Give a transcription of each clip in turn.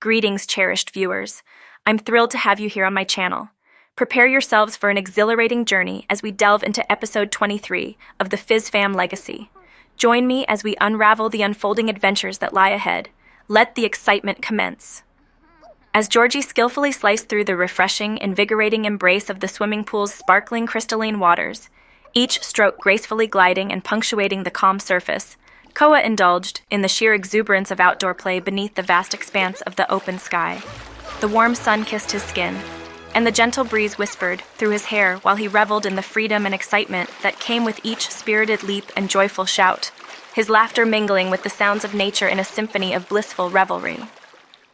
Greetings, cherished viewers. I'm thrilled to have you here on my channel. Prepare yourselves for an exhilarating journey as we delve into episode 23 of the Fizz Fam Legacy. Join me as we unravel the unfolding adventures that lie ahead. Let the excitement commence. As Georgie skillfully sliced through the refreshing, invigorating embrace of the swimming pool's sparkling crystalline waters, each stroke gracefully gliding and punctuating the calm surface, Koa indulged in the sheer exuberance of outdoor play beneath the vast expanse of the open sky. The warm sun kissed his skin, and the gentle breeze whispered through his hair while he reveled in the freedom and excitement that came with each spirited leap and joyful shout, his laughter mingling with the sounds of nature in a symphony of blissful revelry.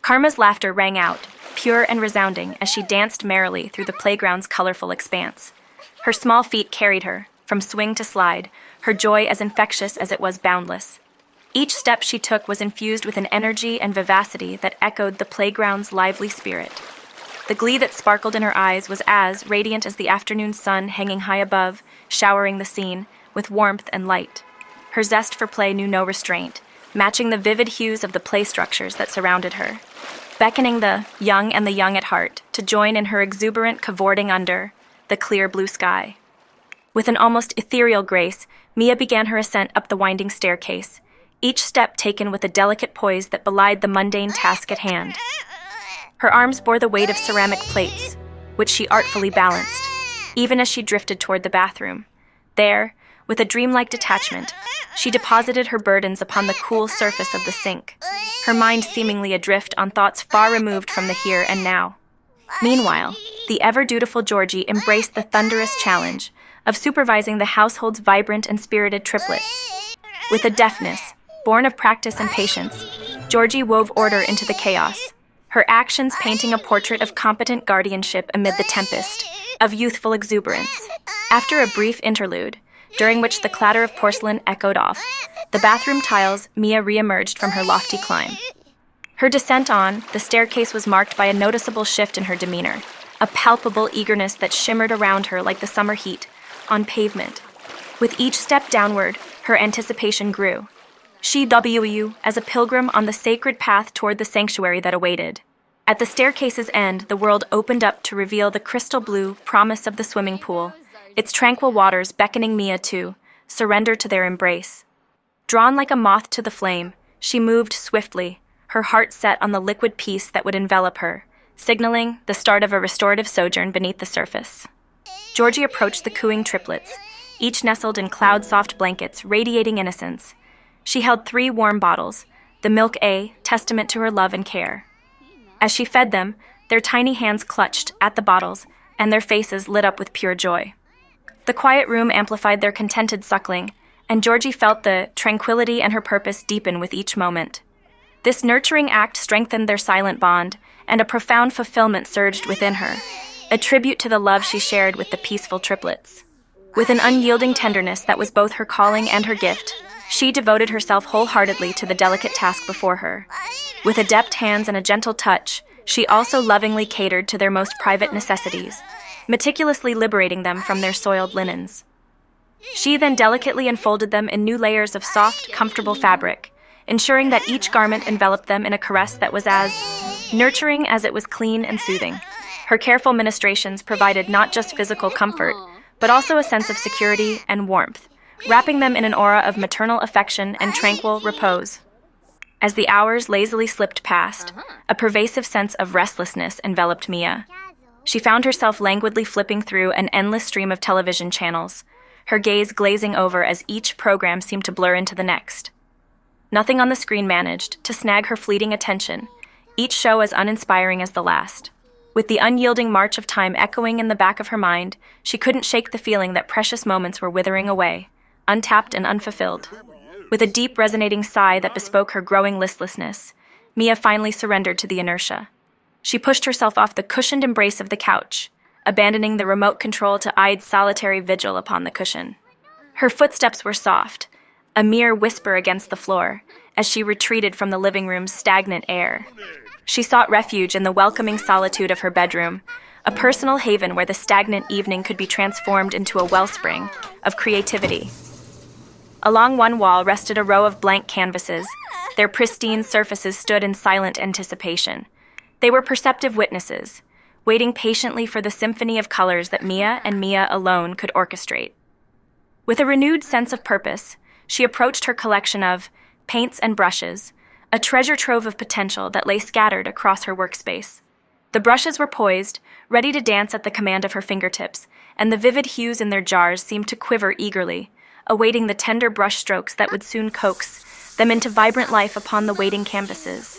Karma's laughter rang out, pure and resounding, as she danced merrily through the playground's colorful expanse. Her small feet carried her, from swing to slide, her joy as infectious as it was boundless. Each step she took was infused with an energy and vivacity that echoed the playground's lively spirit. The glee that sparkled in her eyes was as radiant as the afternoon sun hanging high above, showering the scene with warmth and light. Her zest for play knew no restraint, matching the vivid hues of the play structures that surrounded her, beckoning the young and the young at heart to join in her exuberant cavorting under the clear blue sky. With an almost ethereal grace, Mia began her ascent up the winding staircase, each step taken with a delicate poise that belied the mundane task at hand. Her arms bore the weight of ceramic plates, which she artfully balanced, even as she drifted toward the bathroom. There, with a dreamlike detachment, she deposited her burdens upon the cool surface of the sink, her mind seemingly adrift on thoughts far removed from the here and now. Meanwhile, the ever-dutiful Georgie embraced the thunderous challenge of supervising the household's vibrant and spirited triplets. With a deftness born of practice and patience, Georgie wove order into the chaos, her actions painting a portrait of competent guardianship amid the tempest of youthful exuberance. After a brief interlude, during which the clatter of porcelain echoed off the bathroom tiles, Mia re-emerged from her lofty climb. Her descent on the staircase was marked by a noticeable shift in her demeanor, a palpable eagerness that shimmered around her like the summer heat on pavement. With each step downward, her anticipation grew. She w'u as a pilgrim on the sacred path toward the sanctuary that awaited. At the staircase's end, the world opened up to reveal the crystal blue promise of the swimming pool, its tranquil waters beckoning Mia to surrender to their embrace. Drawn like a moth to the flame, she moved swiftly, her heart set on the liquid peace that would envelop her, signaling the start of a restorative sojourn beneath the surface. Georgie approached the cooing triplets, each nestled in cloud-soft blankets, radiating innocence. She held 3 warm bottles, the Milk A, testament to her love and care. As she fed them, their tiny hands clutched at the bottles, and their faces lit up with pure joy. The quiet room amplified their contented suckling, and Georgie felt the tranquility and her purpose deepen with each moment. This nurturing act strengthened their silent bond, and a profound fulfillment surged within her, a tribute to the love she shared with the peaceful triplets. With an unyielding tenderness that was both her calling and her gift, she devoted herself wholeheartedly to the delicate task before her. With adept hands and a gentle touch, she also lovingly catered to their most private necessities, meticulously liberating them from their soiled linens. She then delicately unfolded them in new layers of soft, comfortable fabric, ensuring that each garment enveloped them in a caress that was as nurturing as it was clean and soothing. Her careful ministrations provided not just physical comfort, but also a sense of security and warmth, wrapping them in an aura of maternal affection and tranquil repose. As the hours lazily slipped past, a pervasive sense of restlessness enveloped Mia. She found herself languidly flipping through an endless stream of television channels, her gaze glazing over as each program seemed to blur into the next. Nothing on the screen managed to snag her fleeting attention, each show as uninspiring as the last. With the unyielding march of time echoing in the back of her mind, she couldn't shake the feeling that precious moments were withering away, untapped and unfulfilled. With a deep resonating sigh that bespoke her growing listlessness, Mia finally surrendered to the inertia. She pushed herself off the cushioned embrace of the couch, abandoning the remote control to eyed solitary vigil upon the cushion. Her footsteps were soft, a mere whisper against the floor, as she retreated from the living room's stagnant air. She sought refuge in the welcoming solitude of her bedroom, a personal haven where the stagnant evening could be transformed into a wellspring of creativity. Along one wall rested a row of blank canvases. Their pristine surfaces stood in silent anticipation, They were perceptive witnesses, waiting patiently for the symphony of colors that Mia and Mia alone could orchestrate. With a renewed sense of purpose, she approached her collection of paints and brushes, a treasure trove of potential that lay scattered across her workspace. The brushes were poised, ready to dance at the command of her fingertips, and the vivid hues in their jars seemed to quiver eagerly, awaiting the tender brush strokes that would soon coax them into vibrant life upon the waiting canvases.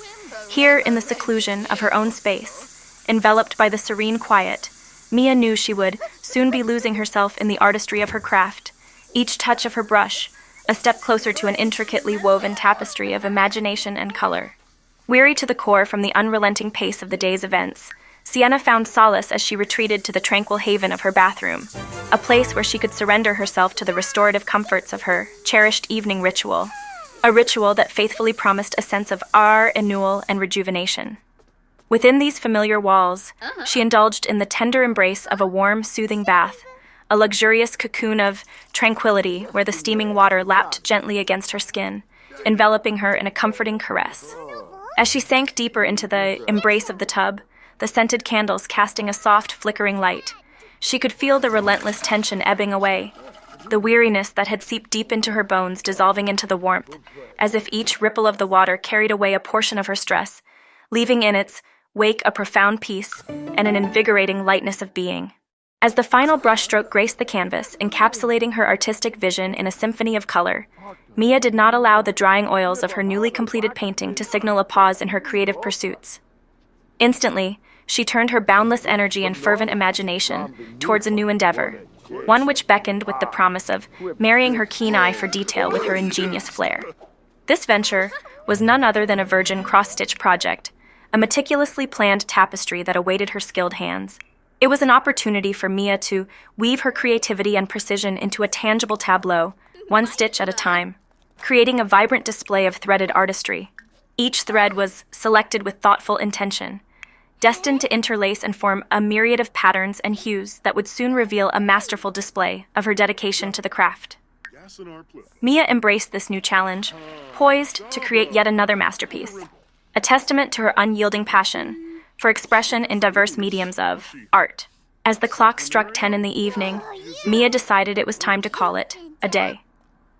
Here, in the seclusion of her own space, enveloped by the serene quiet, Mia knew she would soon be losing herself in the artistry of her craft, each touch of her brush a step closer to an intricately woven tapestry of imagination and color. Weary to the core from the unrelenting pace of the day's events, Sienna found solace as she retreated to the tranquil haven of her bathroom, a place where she could surrender herself to the restorative comforts of her cherished evening ritual, a ritual that faithfully promised a sense of renewal and rejuvenation. Within these familiar walls, she indulged in the tender embrace of a warm, soothing bath, a luxurious cocoon of tranquility where the steaming water lapped gently against her skin, enveloping her in a comforting caress. As she sank deeper into the embrace of the tub, the scented candles casting a soft, flickering light, she could feel the relentless tension ebbing away, the weariness that had seeped deep into her bones dissolving into the warmth, as if each ripple of the water carried away a portion of her stress, leaving in its wake a profound peace and an invigorating lightness of being. As the final brushstroke graced the canvas, encapsulating her artistic vision in a symphony of color, Mia did not allow the drying oils of her newly completed painting to signal a pause in her creative pursuits. Instantly, she turned her boundless energy and fervent imagination towards a new endeavor, one which beckoned with the promise of marrying her keen eye for detail with her ingenious flair. This venture was none other than a virgin cross-stitch project, a meticulously planned tapestry that awaited her skilled hands. It was an opportunity for Mia to weave her creativity and precision into a tangible tableau, one stitch at a time, creating a vibrant display of threaded artistry. Each thread was selected with thoughtful intention, destined to interlace and form a myriad of patterns and hues that would soon reveal a masterful display of her dedication to the craft. Mia embraced this new challenge, poised to create yet another masterpiece, a testament to her unyielding passion for expression in diverse mediums of art. As the clock struck 10 in the evening, Mia decided it was time to call it a day.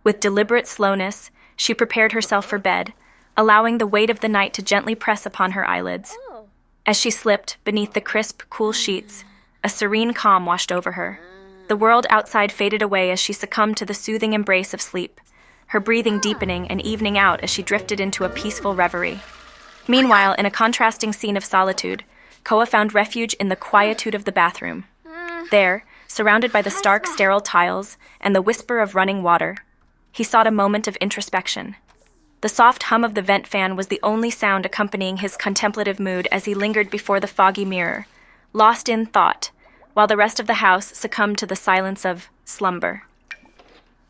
With deliberate slowness, she prepared herself for bed, allowing the weight of the night to gently press upon her eyelids. As she slipped beneath the crisp, cool sheets, a serene calm washed over her. The world outside faded away as she succumbed to the soothing embrace of sleep, her breathing deepening and evening out as she drifted into a peaceful reverie. Meanwhile, in a contrasting scene of solitude, Koa found refuge in the quietude of the bathroom. There, surrounded by the stark, sterile tiles and the whisper of running water, he sought a moment of introspection. The soft hum of the vent fan was the only sound accompanying his contemplative mood as he lingered before the foggy mirror, lost in thought, while the rest of the house succumbed to the silence of slumber.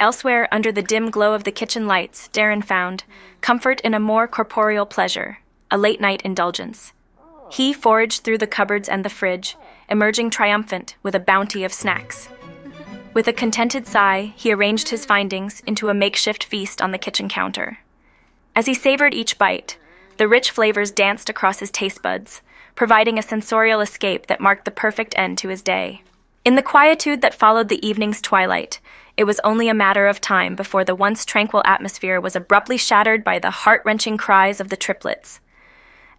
Elsewhere, under the dim glow of the kitchen lights, Darren found comfort in a more corporeal pleasure, a late-night indulgence. He foraged through the cupboards and the fridge, emerging triumphant with a bounty of snacks. With a contented sigh, he arranged his findings into a makeshift feast on the kitchen counter. As he savored each bite, the rich flavors danced across his taste buds, providing a sensorial escape that marked the perfect end to his day. In the quietude that followed the evening's twilight, it was only a matter of time before the once tranquil atmosphere was abruptly shattered by the heart-wrenching cries of the triplets.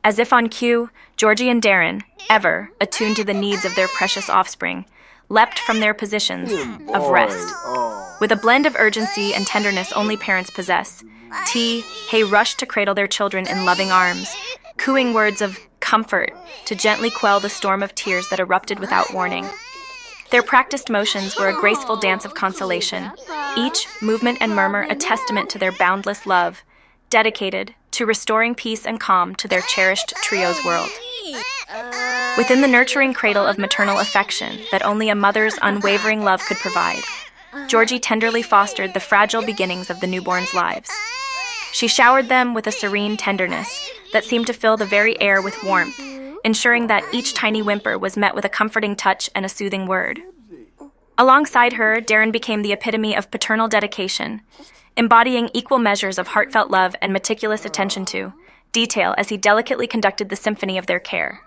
As if on cue, Georgie and Darren, ever attuned to the needs of their precious offspring, leapt from their positions of rest. With a blend of urgency and tenderness only parents possess, Hay rushed to cradle their children in loving arms, cooing words of comfort to gently quell the storm of tears that erupted without warning. Their practiced motions were a graceful dance of consolation, each movement and murmur a testament to their boundless love, dedicated to restoring peace and calm to their cherished trio's world. Within the nurturing cradle of maternal affection that only a mother's unwavering love could provide, Georgie tenderly fostered the fragile beginnings of the newborns' lives. She showered them with a serene tenderness that seemed to fill the very air with warmth, ensuring that each tiny whimper was met with a comforting touch and a soothing word. Alongside her, Darren became the epitome of paternal dedication, embodying equal measures of heartfelt love and meticulous attention to detail as he delicately conducted the symphony of their care.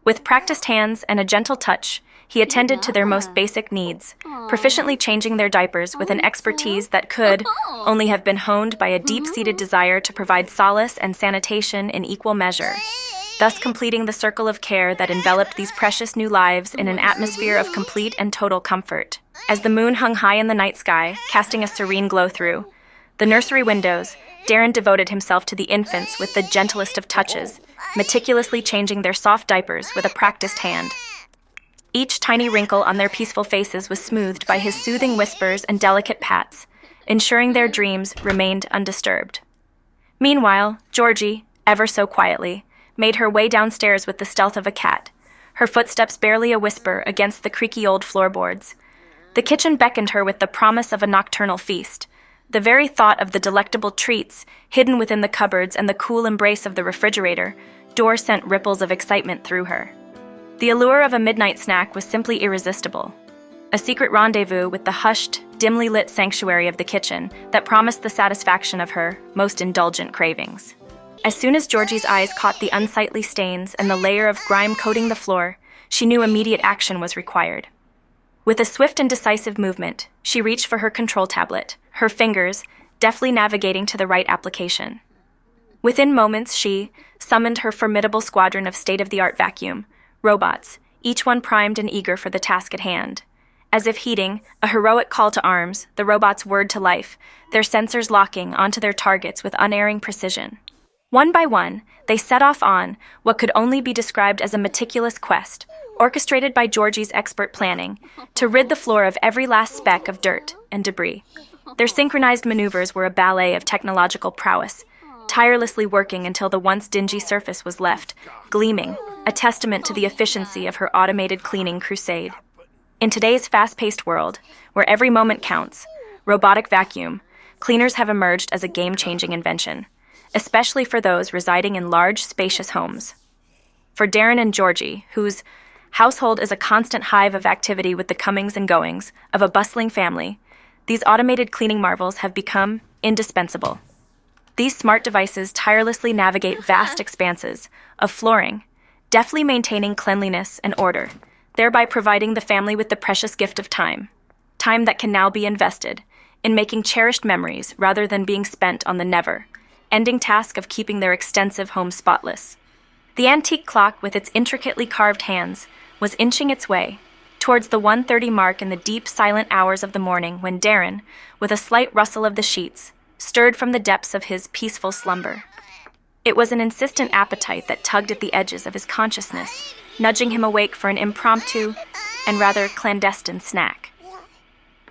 With practiced hands and a gentle touch, he attended to their most basic needs, proficiently changing their diapers with an expertise that could only have been honed by a deep-seated desire to provide solace and sanitation in equal measure, thus completing the circle of care that enveloped these precious new lives in an atmosphere of complete and total comfort. As the moon hung high in the night sky, casting a serene glow through the nursery windows, Darren devoted himself to the infants with the gentlest of touches, meticulously changing their soft diapers with a practiced hand. Each tiny wrinkle on their peaceful faces was smoothed by his soothing whispers and delicate pats, ensuring their dreams remained undisturbed. Meanwhile, Georgie, ever so quietly, made her way downstairs with the stealth of a cat, her footsteps barely a whisper against the creaky old floorboards. The kitchen beckoned her with the promise of a nocturnal feast. The very thought of the delectable treats hidden within the cupboards and the cool embrace of the refrigerator door sent ripples of excitement through her. The allure of a midnight snack was simply irresistible, a secret rendezvous with the hushed, dimly lit sanctuary of the kitchen that promised the satisfaction of her most indulgent cravings. As soon as Georgie's eyes caught the unsightly stains and the layer of grime coating the floor, she knew immediate action was required. With a swift and decisive movement, she reached for her control tablet, her fingers deftly navigating to the right application. Within moments, she summoned her formidable squadron of state-of-the-art vacuum robots, each one primed and eager for the task at hand. As if heeding a heroic call to arms, the robots whirred to life, their sensors locking onto their targets with unerring precision. One by one, they set off on what could only be described as a meticulous quest, orchestrated by Georgie's expert planning, to rid the floor of every last speck of dirt and debris. Their synchronized maneuvers were a ballet of technological prowess, tirelessly working until the once dingy surface was left gleaming, a testament to the efficiency of her automated cleaning crusade. In today's fast-paced world, where every moment counts, robotic vacuum cleaners have emerged as a game-changing invention, especially for those residing in large, spacious homes. For Darren and Georgie, whose household is a constant hive of activity with the comings and goings of a bustling family, these automated cleaning marvels have become indispensable. These smart devices tirelessly navigate vast expanses of flooring, deftly maintaining cleanliness and order, thereby providing the family with the precious gift of time that can now be invested in making cherished memories rather than being spent on the never-ending task of keeping their extensive home spotless. The antique clock with its intricately carved hands was inching its way towards the 1:30 mark in the deep, silent hours of the morning when Darren, with a slight rustle of the sheets, stirred from the depths of his peaceful slumber. It was an insistent appetite that tugged at the edges of his consciousness, nudging him awake for an impromptu and rather clandestine snack.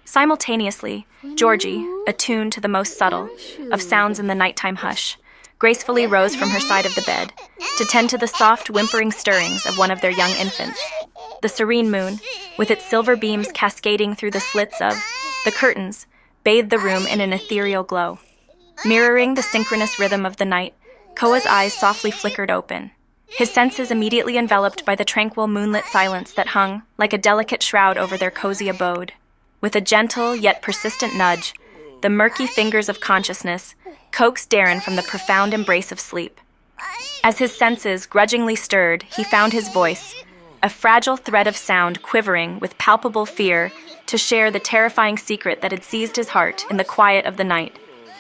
Simultaneously, Georgie, attuned to the most subtle of sounds in the nighttime hush, gracefully rose from her side of the bed to tend to the soft, whimpering stirrings of one of their young infants. The serene moon, with its silver beams cascading through the slits of the curtains, bathed the room in an ethereal glow. Mirroring the synchronous rhythm of the night, Koa's eyes softly flickered open, his senses immediately enveloped by the tranquil moonlit silence that hung like a delicate shroud over their cozy abode. With a gentle yet persistent nudge, the murky fingers of consciousness coaxed Darren from the profound embrace of sleep. As his senses grudgingly stirred, he found his voice, a fragile thread of sound quivering with palpable fear to share the terrifying secret that had seized his heart in the quiet of the night.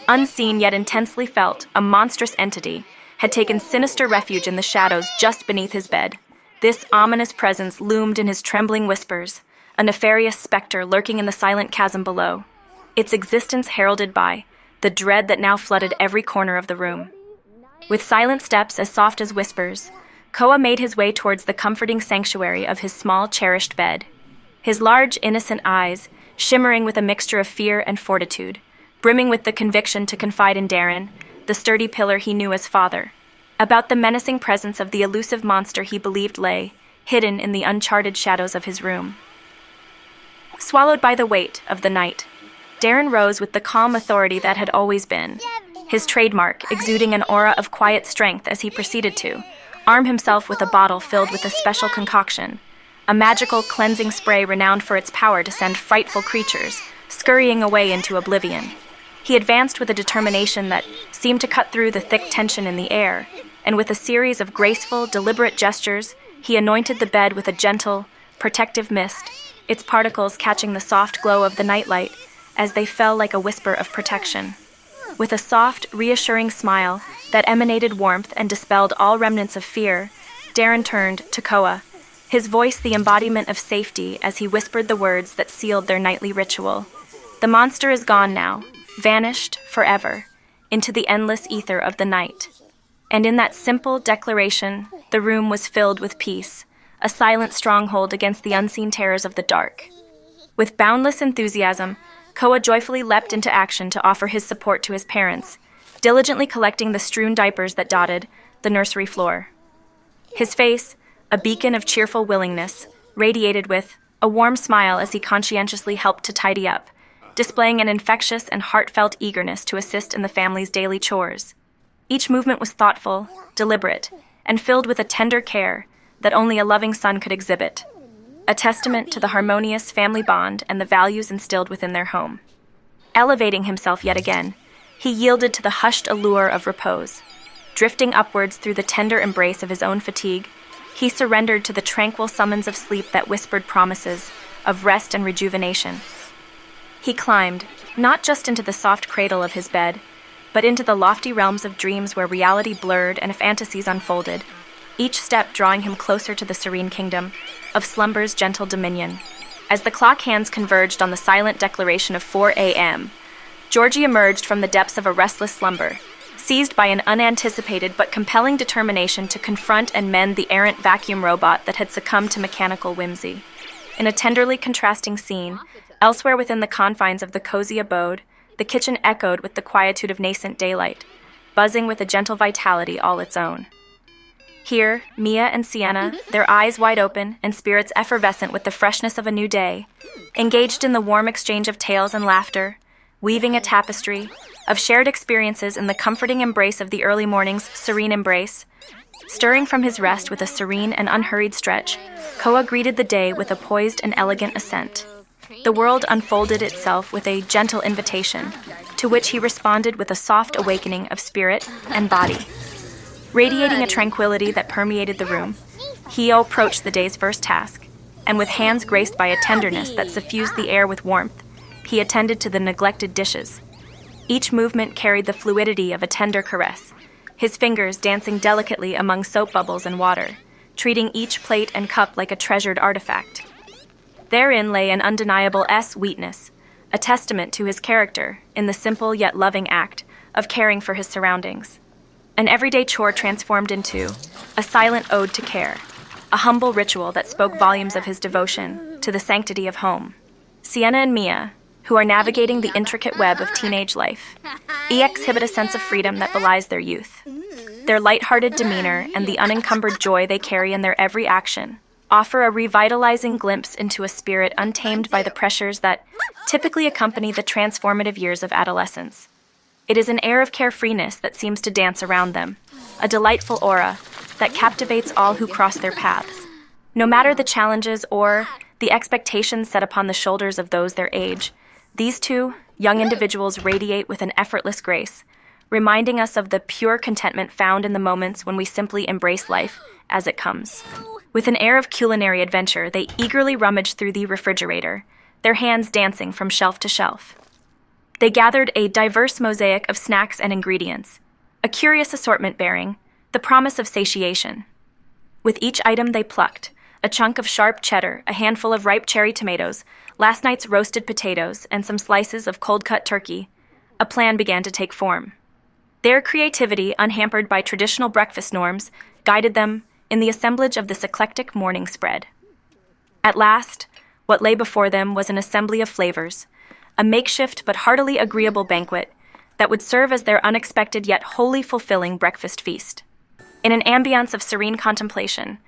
Unseen yet intensely felt, a monstrous entity had taken sinister refuge in the shadows just beneath his bed. This ominous presence loomed in his trembling whispers, a nefarious specter lurking in the silent chasm below, its existence heralded by the dread that now flooded every corner of the room. With silent steps as soft as whispers, Koa made his way towards the comforting sanctuary of his small, cherished bed, his large, innocent eyes shimmering with a mixture of fear and fortitude, brimming with the conviction to confide in Darren, the sturdy pillar he knew as father, about the menacing presence of the elusive monster he believed lay hidden in the uncharted shadows of his room. Swallowed by the weight of the night, Darren rose with the calm authority that had always been, his trademark exuding an aura of quiet strength as he proceeded to arm himself with a bottle filled with a special concoction, a magical cleansing spray renowned for its power to send frightful creatures scurrying away into oblivion. He advanced with a determination that seemed to cut through the thick tension in the air, and with a series of graceful, deliberate gestures, he anointed the bed with a gentle, protective mist, its particles catching the soft glow of the nightlight as they fell like a whisper of protection. With a soft, reassuring smile that emanated warmth and dispelled all remnants of fear, Darren turned to Koa, his voice the embodiment of safety as he whispered the words that sealed their nightly ritual. The monster is gone now, vanished forever, into the endless ether of the night. And in that simple declaration, the room was filled with peace, a silent stronghold against the unseen terrors of the dark. With boundless enthusiasm, Koa joyfully leapt into action to offer his support to his parents, diligently collecting the strewn diapers that dotted the nursery floor. His face, a beacon of cheerful willingness, radiated with a warm smile as he conscientiously helped to tidy up, displaying an infectious and heartfelt eagerness to assist in the family's daily chores. Each movement was thoughtful, deliberate, and filled with a tender care that only a loving son could exhibit, a testament to the harmonious family bond and the values instilled within their home. Elevating himself yet again, he yielded to the hushed allure of repose. Drifting upwards through the tender embrace of his own fatigue, he surrendered to the tranquil summons of sleep that whispered promises of rest and rejuvenation. He climbed, not just into the soft cradle of his bed, but into the lofty realms of dreams where reality blurred and fantasies unfolded, each step drawing him closer to the serene kingdom of slumber's gentle dominion. As the clock hands converged on the silent declaration of 4 a.m., Georgie emerged from the depths of a restless slumber, seized by an unanticipated but compelling determination to confront and mend the errant vacuum robot that had succumbed to mechanical whimsy. In a tenderly contrasting scene, elsewhere within the confines of the cozy abode, the kitchen echoed with the quietude of nascent daylight, buzzing with a gentle vitality all its own. Here, Mia and Sienna, their eyes wide open and spirits effervescent with the freshness of a new day, engaged in the warm exchange of tales and laughter, weaving a tapestry of shared experiences in the comforting embrace of the early morning's serene embrace. Stirring from his rest with a serene and unhurried stretch, Koa greeted the day with a poised and elegant assent. The world unfolded itself with a gentle invitation, to which he responded with a soft awakening of spirit and body. Radiating a tranquility that permeated the room, he approached the day's first task, and with hands graced by a tenderness that suffused the air with warmth, he attended to the neglected dishes. Each movement carried the fluidity of a tender caress, his fingers dancing delicately among soap bubbles and water, treating each plate and cup like a treasured artifact. Therein lay an undeniable sweetness, a testament to his character in the simple yet loving act of caring for his surroundings. An everyday chore transformed into a silent ode to care, a humble ritual that spoke volumes of his devotion to the sanctity of home. Sienna and Mia, who are navigating the intricate web of teenage life, exhibit a sense of freedom that belies their youth. Their lighthearted demeanor and the unencumbered joy they carry in their every action offer a revitalizing glimpse into a spirit untamed by the pressures that typically accompany the transformative years of adolescence. It is an air of carefreeness that seems to dance around them, a delightful aura that captivates all who cross their paths. No matter the challenges or the expectations set upon the shoulders of those their age, these two young individuals radiate with an effortless grace, reminding us of the pure contentment found in the moments when we simply embrace life as it comes. With an air of culinary adventure, they eagerly rummage through the refrigerator, their hands dancing from shelf to shelf. They gathered a diverse mosaic of snacks and ingredients, a curious assortment bearing the promise of satiation. With each item they plucked a chunk of sharp cheddar, a handful of ripe cherry tomatoes, last night's roasted potatoes, and some slices of cold-cut turkey. A plan began to take form. Their creativity, unhampered by traditional breakfast norms, guided them in the assemblage of this eclectic morning spread. At last, what lay before them was an assembly of flavors, a makeshift but heartily agreeable banquet that would serve as their unexpected yet wholly fulfilling breakfast feast. In an ambiance of serene contemplation,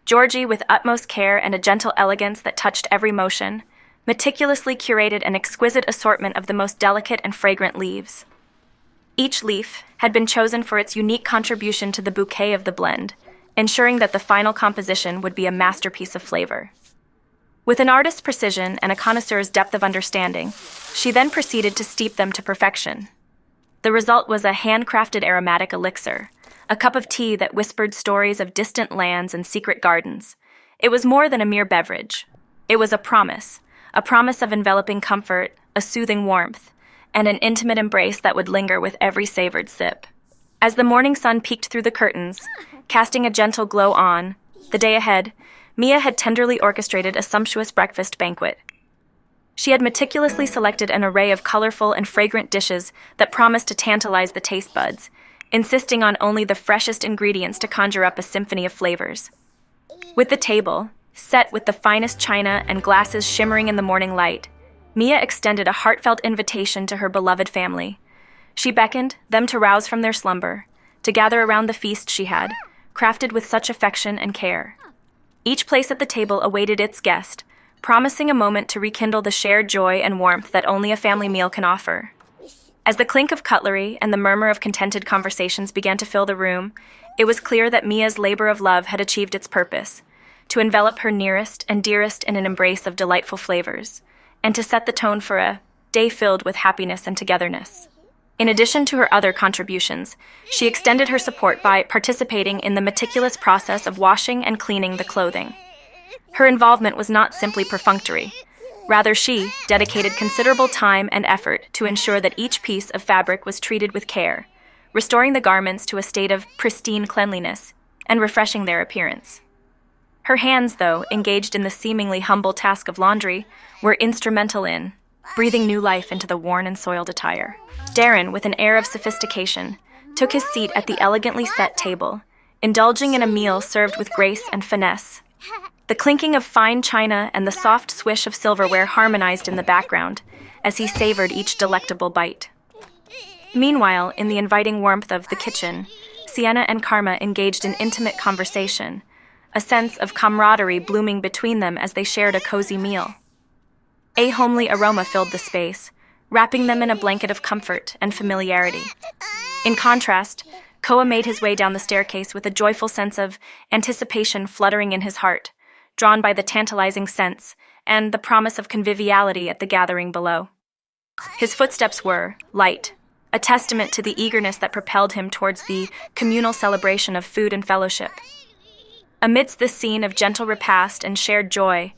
Georgie, with utmost care and a gentle elegance that touched every motion, meticulously curated an exquisite assortment of the most delicate and fragrant leaves. Each leaf had been chosen for its unique contribution to the bouquet of the blend, ensuring that the final composition would be a masterpiece of flavor. With an artist's precision and a connoisseur's depth of understanding, she then proceeded to steep them to perfection, The result was a handcrafted aromatic elixir, a cup of tea that whispered stories of distant lands and secret gardens. It was more than a mere beverage. It was a promise of enveloping comfort, a soothing warmth, and an intimate embrace that would linger with every savored sip. As the morning sun peeked through the curtains, casting a gentle glow on the day ahead, Mia had tenderly orchestrated a sumptuous breakfast banquet. She had meticulously selected an array of colorful and fragrant dishes that promised to tantalize the taste buds, insisting on only the freshest ingredients to conjure up a symphony of flavors. With the table, set with the finest china and glasses shimmering in the morning light, Mia extended a heartfelt invitation to her beloved family. She beckoned them to rouse from their slumber, to gather around the feast she had, crafted with such affection and care. Each place at the table awaited its guest, promising a moment to rekindle the shared joy and warmth that only a family meal can offer. As the clink of cutlery and the murmur of contented conversations began to fill the room, it was clear that Mia's labor of love had achieved its purpose, to envelop her nearest and dearest in an embrace of delightful flavors, and to set the tone for a day filled with happiness and togetherness. In addition to her other contributions, she extended her support by participating in the meticulous process of washing and cleaning the clothing. Her involvement was not simply perfunctory. Rather, she dedicated considerable time and effort to ensure that each piece of fabric was treated with care, restoring the garments to a state of pristine cleanliness and refreshing their appearance. Her hands, though, engaged in the seemingly humble task of laundry, were instrumental in breathing new life into the worn and soiled attire. Darren, with an air of sophistication, took his seat at the elegantly set table, indulging in a meal served with grace and finesse. The clinking of fine china and the soft swish of silverware harmonized in the background as he savored each delectable bite. Meanwhile, in the inviting warmth of the kitchen, Sienna and Karma engaged in intimate conversation, a sense of camaraderie blooming between them as they shared a cozy meal. A homely aroma filled the space, wrapping them in a blanket of comfort and familiarity. In contrast, Koa made his way down the staircase with a joyful sense of anticipation fluttering in his heart, drawn by the tantalizing scents and the promise of conviviality at the gathering below. His footsteps were light, a testament to the eagerness that propelled him towards the communal celebration of food and fellowship. Amidst this scene of gentle repast and shared joy,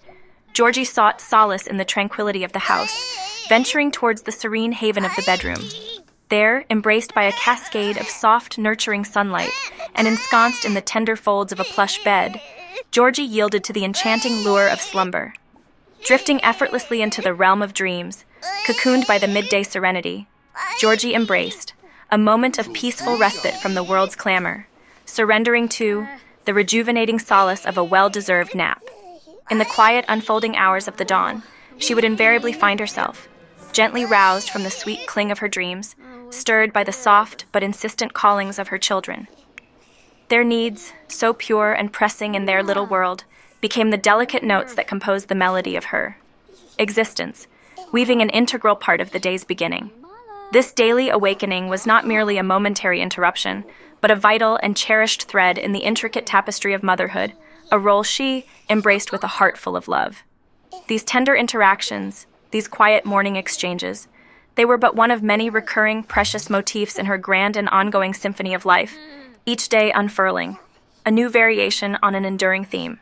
Georgie sought solace in the tranquility of the house, venturing towards the serene haven of the bedroom. There, embraced by a cascade of soft, nurturing sunlight, and ensconced in the tender folds of a plush bed, Georgie yielded to the enchanting lure of slumber. Drifting effortlessly into the realm of dreams, cocooned by the midday serenity, Georgie embraced a moment of peaceful respite from the world's clamor, surrendering to the rejuvenating solace of a well-deserved nap. In the quiet, unfolding hours of the dawn, she would invariably find herself, gently roused from the sweet cling of her dreams, stirred by the soft but insistent callings of her children. Their needs, so pure and pressing in their little world, became the delicate notes that composed the melody of her existence, weaving an integral part of the day's beginning. This daily awakening was not merely a momentary interruption, but a vital and cherished thread in the intricate tapestry of motherhood, a role she embraced with a heart full of love. These tender interactions, these quiet morning exchanges, they were but one of many recurring, precious motifs in her grand and ongoing symphony of life, each day unfurling, a new variation on an enduring theme.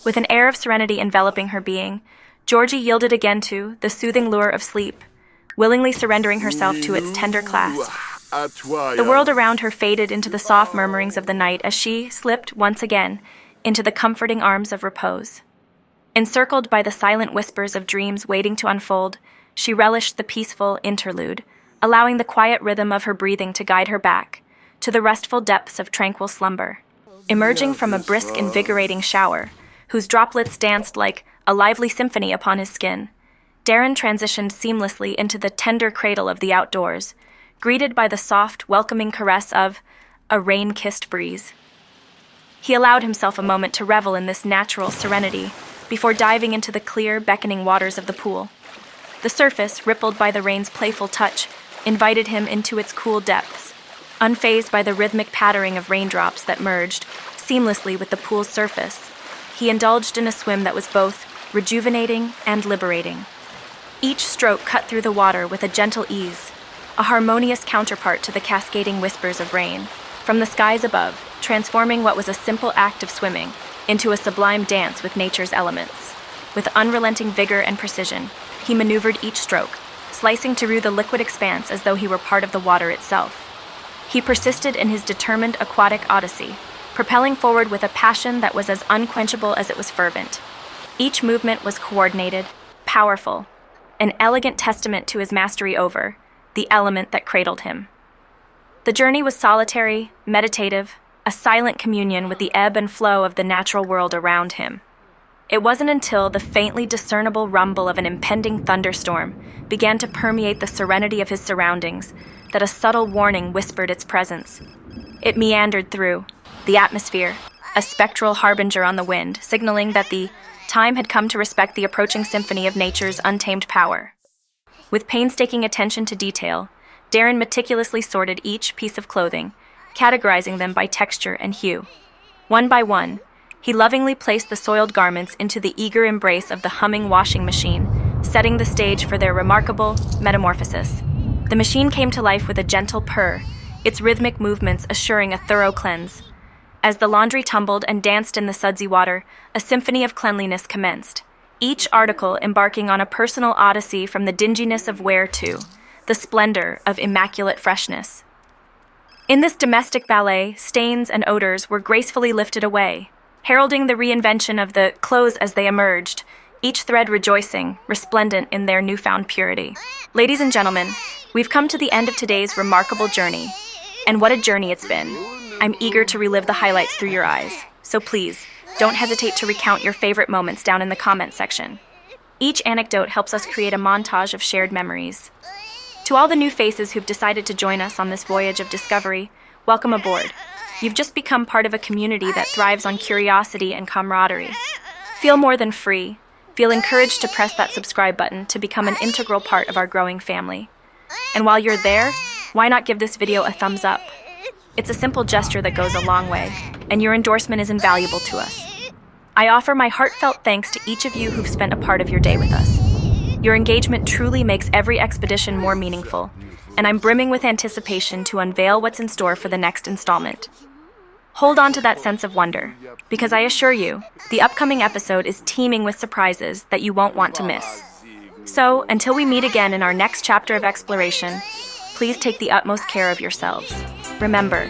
With an air of serenity enveloping her being, Georgie yielded again to the soothing lure of sleep, willingly surrendering herself to its tender clasp. The world around her faded into the soft murmurings of the night as she slipped once again into the comforting arms of repose. Encircled by the silent whispers of dreams waiting to unfold, she relished the peaceful interlude, allowing the quiet rhythm of her breathing to guide her back to the restful depths of tranquil slumber. Emerging from a brisk, invigorating shower, whose droplets danced like a lively symphony upon his skin, Darren transitioned seamlessly into the tender cradle of the outdoors, greeted by the soft, welcoming caress of a rain-kissed breeze. He allowed himself a moment to revel in this natural serenity before diving into the clear, beckoning waters of the pool. The surface, rippled by the rain's playful touch, invited him into its cool depths. Unfazed by the rhythmic pattering of raindrops that merged seamlessly with the pool's surface, he indulged in a swim that was both rejuvenating and liberating. Each stroke cut through the water with a gentle ease, a harmonious counterpart to the cascading whispers of rain, from the skies above, transforming what was a simple act of swimming into a sublime dance with nature's elements. With unrelenting vigor and precision, he maneuvered each stroke, slicing through the liquid expanse as though he were part of the water itself. He persisted in his determined aquatic odyssey, propelling forward with a passion that was as unquenchable as it was fervent. Each movement was coordinated, powerful, an elegant testament to his mastery over the element that cradled him. The journey was solitary, meditative, a silent communion with the ebb and flow of the natural world around him. It wasn't until the faintly discernible rumble of an impending thunderstorm began to permeate the serenity of his surroundings that a subtle warning whispered its presence. It meandered through the atmosphere, a spectral harbinger on the wind, signaling that the time had come to respect the approaching symphony of nature's untamed power. With painstaking attention to detail, Darren meticulously sorted each piece of clothing, categorizing them by texture and hue. One by one, he lovingly placed the soiled garments into the eager embrace of the humming washing machine, setting the stage for their remarkable metamorphosis. The machine came to life with a gentle purr, its rhythmic movements assuring a thorough cleanse. As the laundry tumbled and danced in the sudsy water, a symphony of cleanliness commenced, each article embarking on a personal odyssey from the dinginess of wear to the splendor of immaculate freshness. In this domestic ballet, stains and odors were gracefully lifted away, heralding the reinvention of the clothes as they emerged, each thread rejoicing, resplendent in their newfound purity. Ladies and gentlemen, we've come to the end of today's remarkable journey. And what a journey it's been. I'm eager to relive the highlights through your eyes. So please, don't hesitate to recount your favorite moments down in the comment section. Each anecdote helps us create a montage of shared memories. To all the new faces who've decided to join us on this voyage of discovery, welcome aboard. You've just become part of a community that thrives on curiosity and camaraderie. Feel more than free. Feel encouraged to press that subscribe button to become an integral part of our growing family. And while you're there, why not give this video a thumbs up? It's a simple gesture that goes a long way, and your endorsement is invaluable to us. I offer my heartfelt thanks to each of you who've spent a part of your day with us. Your engagement truly makes every expedition more meaningful, and I'm brimming with anticipation to unveil what's in store for the next installment. Hold on to that sense of wonder, because I assure you, the upcoming episode is teeming with surprises that you won't want to miss. So, until we meet again in our next chapter of exploration, please take the utmost care of yourselves. Remember,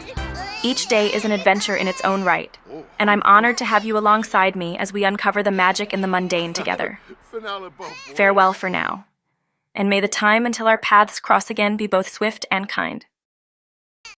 each day is an adventure in its own right, and I'm honored to have you alongside me as we uncover the magic in the mundane together. Farewell for now, and may the time until our paths cross again be both swift and kind.